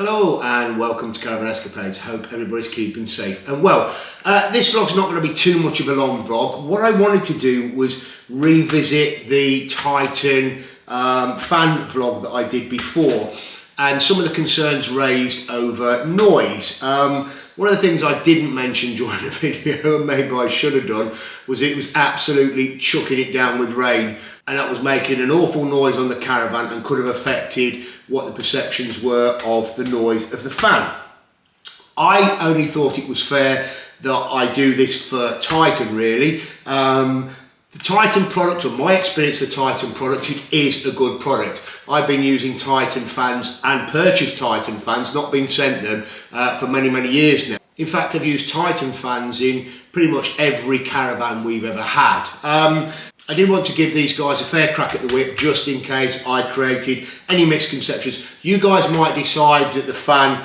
Hello and welcome to Caravan Escapades. Hope everybody's keeping safe and well. This vlog's not going to be too much of a long vlog. What I wanted to do was revisit the Titan fan vlog that I did before and some of the concerns raised over noise. One of the things I didn't mention during the video, and maybe I should have done, was it was absolutely chucking it down with rain, and that was making an awful noise on the caravan and could have affected what the perceptions were of the noise of the fan. I only thought it was fair that I do this for Titan, really. The Titan product, or my experience of the Titan product, it is a good product. I've been using Titan fans and purchased Titan fans, not been sent them, for many years now. In fact, I've used Titan fans in pretty much every caravan we've ever had. I did want to give these guys a fair crack at the whip just in case I'd created any misconceptions. You guys might decide that the fan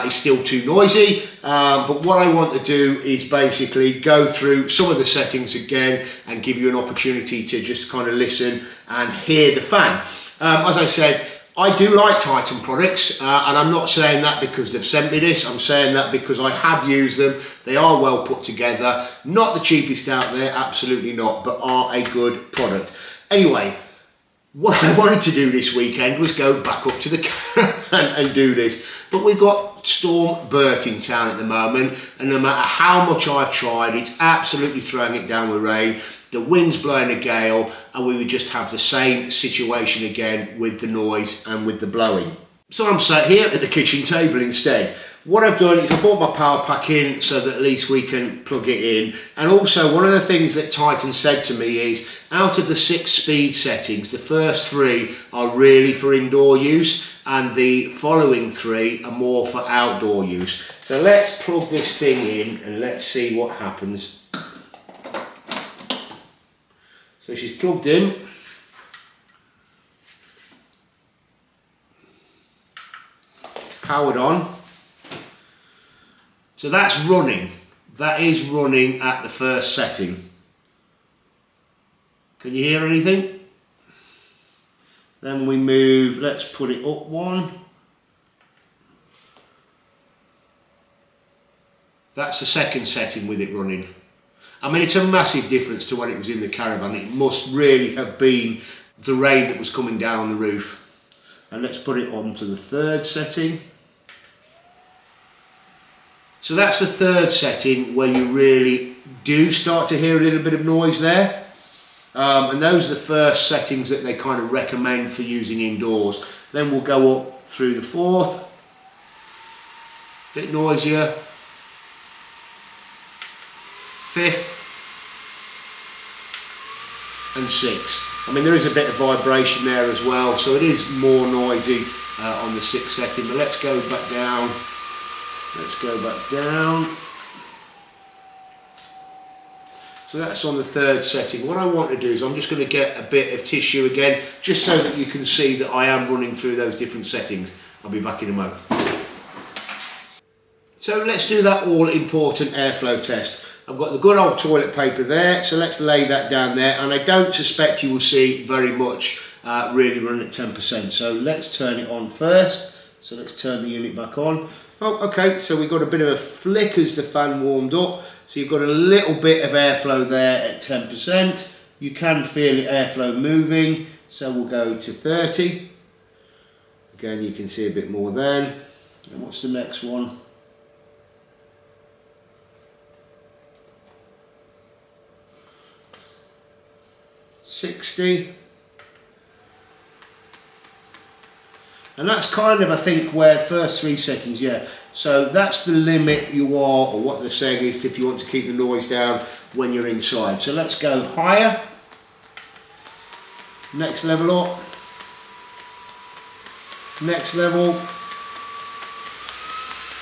is still too noisy, but what I want to do is basically go through some of the settings again and give you an opportunity to just kind of listen and hear the fan. As I said, I do like Titan products, and I'm not saying that because they've sent me this. I'm saying that because I have used them. They are well put together. Not the cheapest out there, absolutely not, but are a good product. Anyway, what I wanted to do this weekend was go back up to the caravan and do this. But we've got Storm Bert in town at the moment, and no matter how much I've tried, it's absolutely throwing it down with rain. The wind's blowing a gale, and we would just have the same situation again with the noise and with the blowing. So I'm sat here at the kitchen table instead. What I've done is I brought my power pack in so that at least we can plug it in. And also one of the things that Titan said to me is, out of the 6 speed settings, the first 3 are really for indoor use and the following 3 are more for outdoor use. So let's plug this thing in and let's see what happens. So she's plugged in. Powered on. So that's running. That is running at the first setting. Can you hear anything? Then we move, let's put it up 1. That's the second setting with it running. I mean, it's a massive difference to when it was in the caravan. It must really have been the rain that was coming down on the roof. And let's put it on to the 3rd setting. So that's the 3rd setting where you really do start to hear a little bit of noise there. And those are the first settings that they kind of recommend for using indoors. Then we'll go up through the 4th. Bit noisier. 5th and 6th. I mean, there is a bit of vibration there as well, so it is more noisy on the 6th setting. But let's go back down. Let's go back down. So that's on the 3rd setting. What I want to do is I'm just going to get a bit of tissue again, just so that you can see that I am running through those different settings. I'll be back in a moment. So let's do that all important airflow test. I've got the good old toilet paper there, so let's lay that down there, and I don't suspect you will see very much really running at 10%. So let's turn it on first. So let's turn the unit back on. Oh, okay, so we've got a bit of a flick as the fan warmed up. So you've got a little bit of airflow there at 10%. You can feel the airflow moving, so we'll go to 30. Again, you can see a bit more then. And what's the next one? 60, and that's kind of, I think, where first 3 settings, yeah. So that's the limit you are, or what they're saying is if you want to keep the noise down when you're inside. So let's go higher. Next level up. Next level.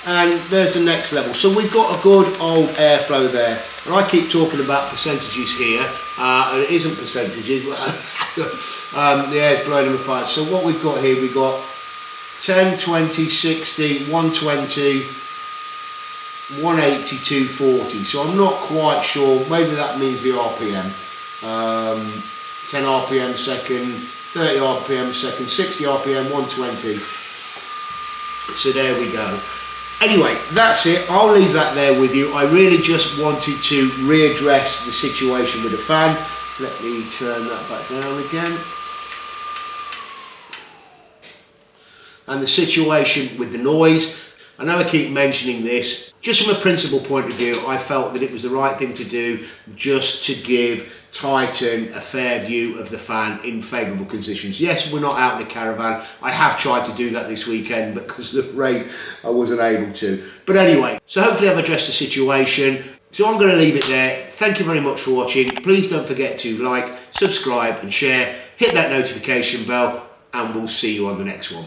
And there's the next level. So we've got a good old airflow there. And I keep talking about percentages here, and it isn't percentages, but the air's blowing in the fire. So what we've got here, we've got 10, 20, 60, 120, 180, 240. So I'm not quite sure, maybe that means the RPM. 10 RPM a second, 30 RPM a second, 60 RPM, 120. So there we go. Anyway, that's it. I'll leave that there with you. I really just wanted to readdress the situation with the fan. Let me turn that back down again. And the situation with the noise. I know I keep mentioning this. Just from a principle point of view, I felt that it was the right thing to do just to give Titan a fair view of the fan in favourable conditions. Yes, we're not out in the caravan. I have tried to do that this weekend, but because of the rain, I wasn't able to. But anyway, so hopefully I've addressed the situation. So I'm going to leave it there. Thank you very much for watching. Please don't forget to like, subscribe and share. Hit that notification bell and we'll see you on the next one.